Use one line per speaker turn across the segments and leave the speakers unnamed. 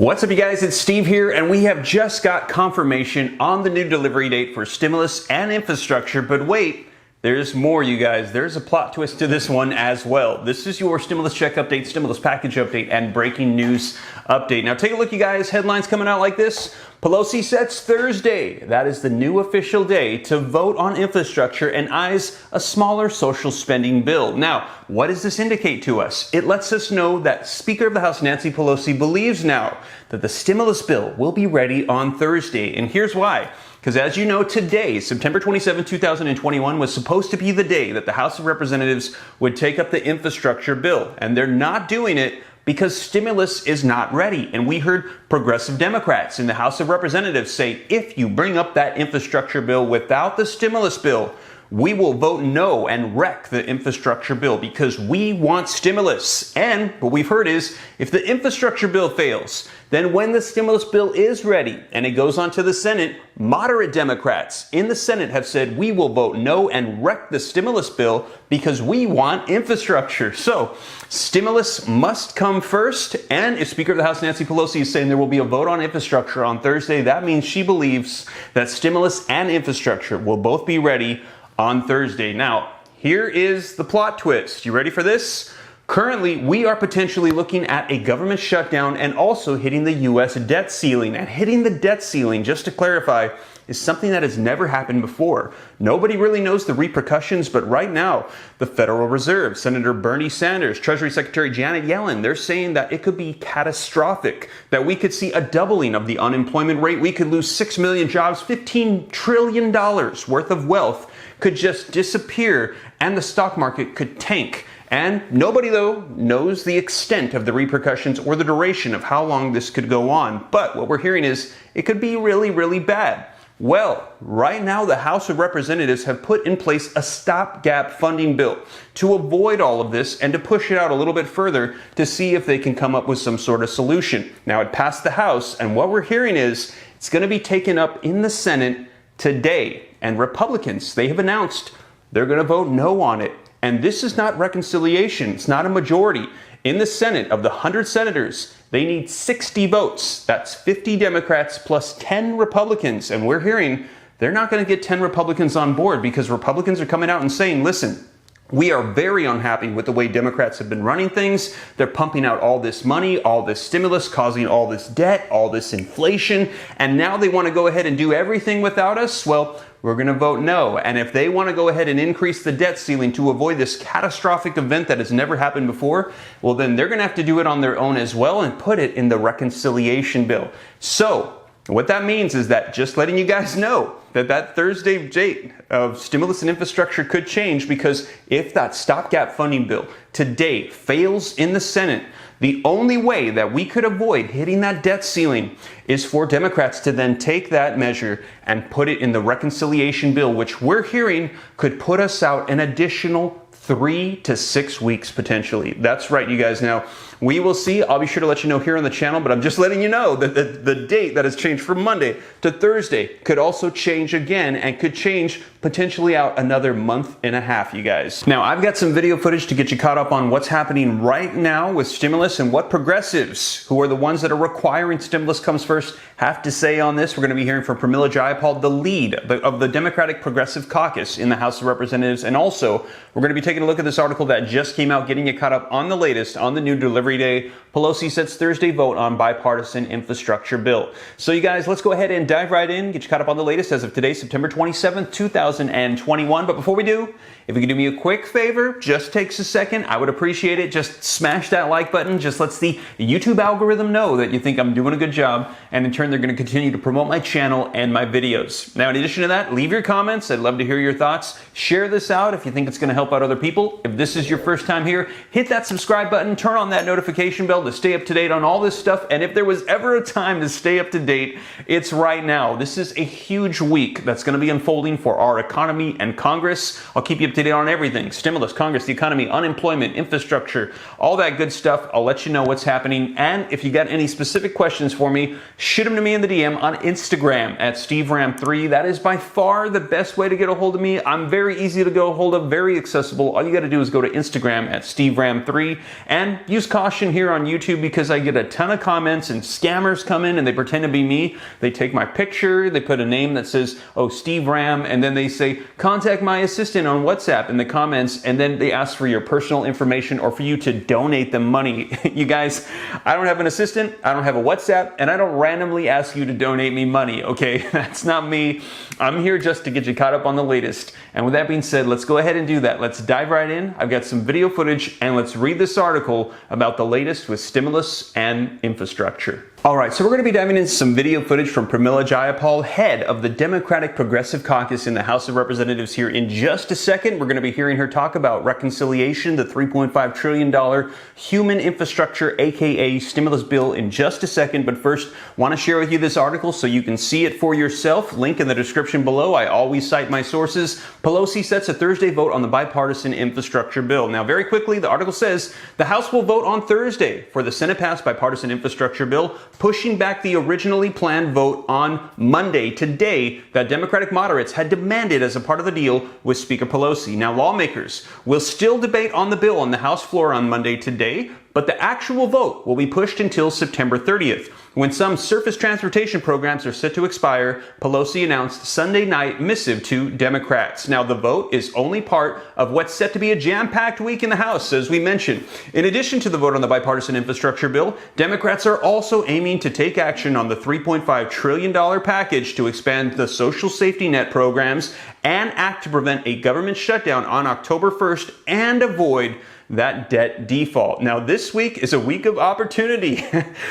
What's up, you guys? It's Steve here, and we have just got confirmation on the new delivery date for stimulus and infrastructure. But wait, there's more, you guys. There's a plot twist to this one as well. This is your stimulus check update, stimulus package update, and breaking news update. Now take a look, you guys. Headlines coming out like this. Pelosi sets Thursday, that is the new official day, to vote on infrastructure and eyes a smaller social spending bill. Now, what does this indicate to us? It lets us know that Speaker of the House Nancy Pelosi believes now that the stimulus bill will be ready on Thursday. And here's why. Because as you know, today, September 27, 2021, was supposed to be the day that the House of Representatives would take up the infrastructure bill. And they're not doing it because stimulus is not ready. And we heard progressive Democrats in the House of Representatives say, if you bring up that infrastructure bill without the stimulus bill, we will vote no and wreck the infrastructure bill because we want stimulus. And what we've heard is if the infrastructure bill fails, then when the stimulus bill is ready and it goes on to the Senate, moderate Democrats in the Senate have said we will vote no and wreck the stimulus bill because we want infrastructure. So stimulus must come first. And if Speaker of the House Nancy Pelosi is saying there will be a vote on infrastructure on Thursday, that means she believes that stimulus and infrastructure will both be ready on Thursday. Now, here is the plot twist. You ready for this? Currently, we are potentially looking at a government shutdown and also hitting the U.S. debt ceiling. And hitting the debt ceiling, just to clarify, is something that has never happened before. Nobody really knows the repercussions, but right now, the Federal Reserve, Senator Bernie Sanders, Treasury Secretary Janet Yellen, they're saying that it could be catastrophic, that we could see a doubling of the unemployment rate. We could lose 6 million jobs, $15 trillion worth of wealth could just disappear, and the stock market could tank. And nobody, though, knows the extent of the repercussions or the duration of how long this could go on. But what we're hearing is it could be really, really bad. Well, right now, the House of Representatives have put in place a stopgap funding bill to avoid all of this and to push it out a little bit further to see if they can come up with some sort of solution. Now, it passed the House, and what we're hearing is it's going to be taken up in the Senate today. And Republicans, they have announced they're going to vote no on it. And this is not reconciliation. It's not a majority. In the Senate, of the 100 senators, they need 60 votes. That's 50 Democrats plus 10 Republicans. And we're hearing they're not going to get 10 Republicans on board because Republicans are coming out and saying, listen, we are very unhappy with the way Democrats have been running things. They're pumping out all this money, all this stimulus, causing all this debt, all this inflation. And now they want to go ahead and do everything without us. Well, we're going to vote no. And if they want to go ahead and increase the debt ceiling to avoid this catastrophic event that has never happened before, well, then they're going to have to do it on their own as well and put it in the reconciliation bill. So what that means is that just letting you guys know that Thursday date of stimulus and infrastructure could change, because if that stopgap funding bill today fails in the Senate, the only way that we could avoid hitting that debt ceiling is for Democrats to then take that measure and put it in the reconciliation bill, which we're hearing could put us out an additional 3 to 6 weeks potentially. That's right, you guys. Now, we will see. I'll be sure to let you know here on the channel, but I'm just letting you know that the date that has changed from Monday to Thursday could also change again and could change potentially out another month and a half, you guys. Now, I've got some video footage to get you caught up on what's happening right now with stimulus and what progressives, who are the ones that are requiring stimulus comes first, have to say on this. We're going to be hearing from Jayapal, the lead of the Democratic Progressive Caucus in the House of Representatives. And also, we're going to be taking a look at this article that just came out, getting you caught up on the latest on the new delivery day. Pelosi sets Thursday vote on bipartisan infrastructure bill. So you guys, let's go ahead and dive right in, get you caught up on the latest as of today, September 27th, 2021. But before we do, if you could do me a quick favor, just takes a second, I would appreciate it. Just smash that like button. Just lets the YouTube algorithm know that you think I'm doing a good job. And in turn, they're going to continue to promote my channel and my videos. Now, in addition to that, leave your comments. I'd love to hear your thoughts. Share this out if you think it's going to help out other people. If this is your first time here, hit that subscribe button, turn on that notification bell to stay up to date on all this stuff. And if there was ever a time to stay up to date, it's right now. This is a huge week that's going to be unfolding for our economy and Congress. I'll keep you up to date on everything. Stimulus, Congress, the economy, unemployment, infrastructure, all that good stuff. I'll let you know what's happening. And if you got any specific questions for me, shoot them to me in the DM on Instagram at SteveRam3. That is by far the best way to get a hold of me. I'm very easy to get a hold of, very accessible possible, all you got to do is go to Instagram at SteveRam3 and use caution here on YouTube because I get a ton of comments and scammers come in and they pretend to be me. They take my picture, they put a name that says, oh, Steve Ram, and then they say, contact my assistant on WhatsApp in the comments, and then they ask for your personal information or for you to donate them money. You guys, I don't have an assistant, I don't have a WhatsApp, and I don't randomly ask you to donate me money, okay? That's not me. I'm here just to get you caught up on the latest. And with that being said, let's go ahead and do that. Let's dive right in. I've got some video footage and let's read this article about the latest with stimulus and infrastructure. All right, so we're going to be diving into some video footage from Pramila Jayapal, head of the Democratic Progressive Caucus in the House of Representatives here in just a second. We're going to be hearing her talk about reconciliation, the $3.5 trillion human infrastructure, aka stimulus bill, in just a second. But first, want to share with you this article so you can see it for yourself. Link in the description below. I always cite my sources. Pelosi sets a Thursday vote on the bipartisan infrastructure bill. Now, very quickly, the article says the House will vote on Thursday for the Senate-passed bipartisan infrastructure bill, pushing back the originally planned vote on Monday, today, that Democratic moderates had demanded as a part of the deal with Speaker Pelosi. Now, lawmakers will still debate on the bill on the House floor on Monday today, but the actual vote will be pushed until September 30th. When some surface transportation programs are set to expire, Pelosi announced Sunday night missive to Democrats. Now, the vote is only part of what's set to be a jam-packed week in the House, as we mentioned. In addition to the vote on the bipartisan infrastructure bill, Democrats are also aiming to take action on the $3.5 trillion package to expand the social safety net programs and act to prevent a government shutdown on October 1st and avoid that debt default. Now, this week is a week of opportunity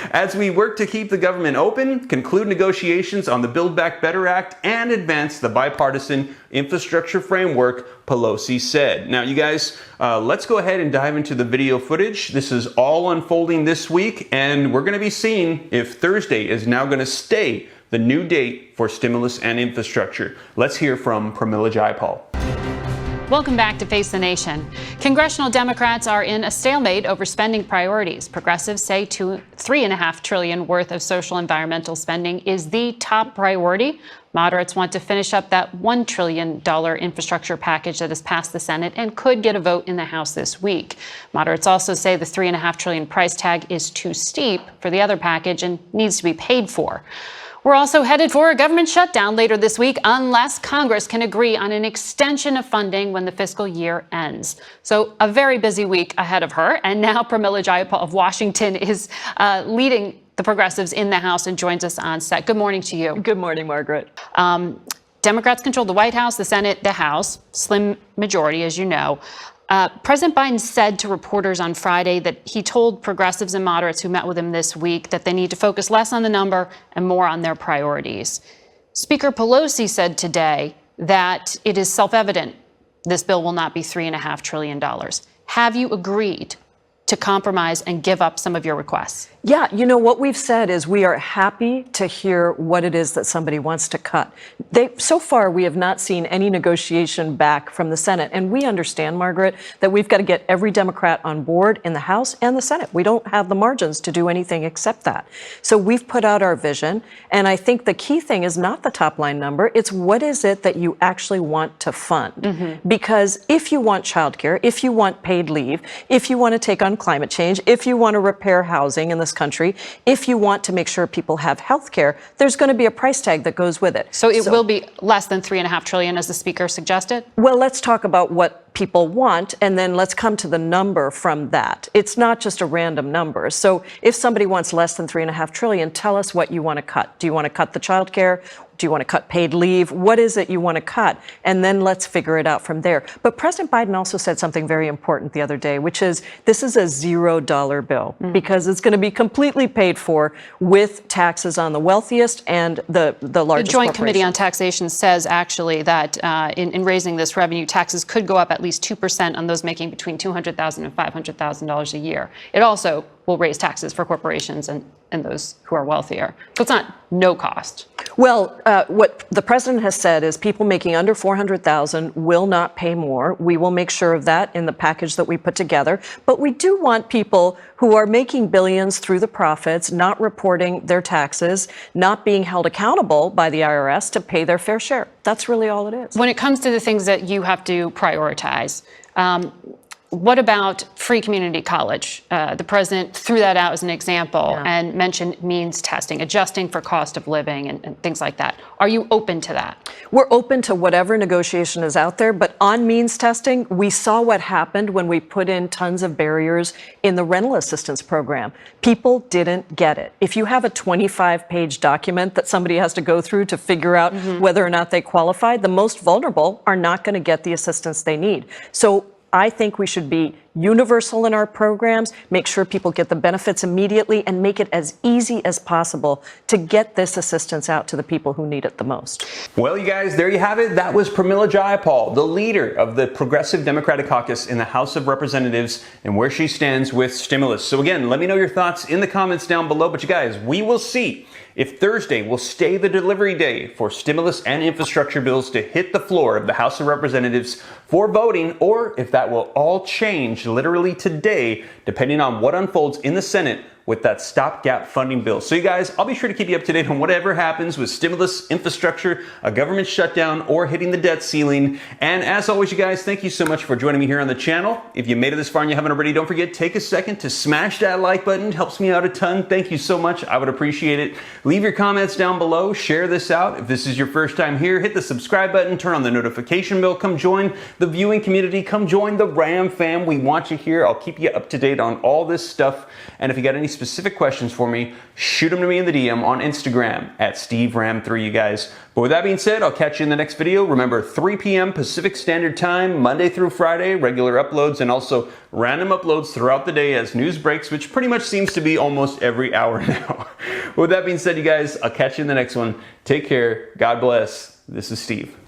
as we work to keep the government open, conclude negotiations on the Build Back Better Act, and advance the bipartisan infrastructure framework, Pelosi said. Now, you guys, let's go ahead and dive into the video footage. This is all unfolding this week, and we're going to be seeing if Thursday is now going to stay the new date for stimulus and infrastructure. Let's hear from Pramila Jayapal.
Welcome back to Face the Nation. Congressional Democrats are in a stalemate over spending priorities. Progressives say $3.5 trillion worth of social environmental spending is the top priority. Moderates want to finish up that $1 trillion infrastructure package that has passed the Senate and could get a vote in the House this week. Moderates also say the $3.5 trillion price tag is too steep for the other package and needs to be paid for. We're also headed for a government shutdown later this week unless Congress can agree on an extension of funding when the fiscal year ends. So a very busy week ahead of her. And now Pramila Jayapal of Washington is leading the progressives in the House and joins us on set. Good morning to you.
Good morning, Margaret.
Democrats control the White House, the Senate, the House, slim majority, as you know. President Biden said to reporters on Friday that he told progressives and moderates who met with him this week that they need to focus less on the number and more on their priorities. Speaker Pelosi said today that it is self-evident this bill will not be $3.5 trillion. Have you agreed to compromise and give up some of your requests?
Yeah, you know, what we've said is we are happy to hear what it is that somebody wants to cut. So far, we have not seen any negotiation back from the Senate. And we understand, Margaret, that we've got to get every Democrat on board in the House and the Senate. We don't have the margins to do anything except that. So we've put out our vision. And I think the key thing is not the top line number. It's what is it that you actually want to fund? Mm-hmm. Because if you want childcare, if you want paid leave, if you want to take on climate change, if you want to repair housing in this country, if you want to make sure people have health care, there's going to be a price tag that goes with it.
So it will be less than $3.5 trillion, as the speaker suggested?
Well, let's talk about what people want, and then let's come to the number from that. It's not just a random number. So if somebody wants less than $3.5 trillion, tell us what you want to cut. Do you want to cut the child care? Do you want to cut paid leave? What is it you want to cut? And then let's figure it out from there. But President Biden also said something very important the other day, which is this is a $0 bill because it's going to be completely paid for with taxes on the wealthiest and the largest.
The Joint Committee on Taxation says actually that in raising this revenue, taxes could go up at least 2% on those making between $200,000 and $500,000 a year. It also will raise taxes for corporations and those who are wealthier. So it's not no cost.
Well, what the president has said is people making under $400,000 will not pay more. We will make sure of that in the package that we put together. But we do want people who are making billions through the profits, not reporting their taxes, not being held accountable by the IRS to pay their fair share. That's really all it is.
When it comes to the things that you have to prioritize, What about free community college? The president threw that out as an example and mentioned means testing, adjusting for cost of living and things like that. Are you open to that?
We're open to whatever negotiation is out there, but on means testing, we saw what happened when we put in tons of barriers in the rental assistance program. People didn't get it. If you have a 25-page document that somebody has to go through to figure out whether or not they qualify, the most vulnerable are not going to get the assistance they need. So I think we should be universal in our programs, make sure people get the benefits immediately, and make it as easy as possible to get this assistance out to the people who need it the most.
Well, you guys, there you have it. That was Pramila Jayapal, the leader of the Progressive Democratic Caucus in the House of Representatives, and where she stands with stimulus. So again, let me know your thoughts in the comments down below. But you guys, we will see if Thursday will stay the delivery day for stimulus and infrastructure bills to hit the floor of the House of Representatives for voting, or if that will all change literally today, depending on what unfolds in the Senate with that stopgap funding bill. So you guys, I'll be sure to keep you up to date on whatever happens with stimulus, infrastructure, a government shutdown, or hitting the debt ceiling. And as always, you guys, thank you so much for joining me here on the channel. If you made it this far and you haven't already, don't forget, take a second to smash that like button. It helps me out a ton. Thank you so much. I would appreciate it. Leave your comments down below. Share this out. If this is your first time here, hit the subscribe button, turn on the notification bell. Come join the viewing community. Come join the Ram fam. We want you here. I'll keep you up to date on all this stuff. And if you got any specific questions for me, shoot them to me in the DM on Instagram at SteveRam3, you guys. But with that being said, I'll catch you in the next video. Remember, 3 p.m. Pacific Standard Time, Monday through Friday, regular uploads, and also random uploads throughout the day as news breaks, which pretty much seems to be almost every hour now. With that being said, you guys, I'll catch you in the next one. Take care. God bless. This is Steve.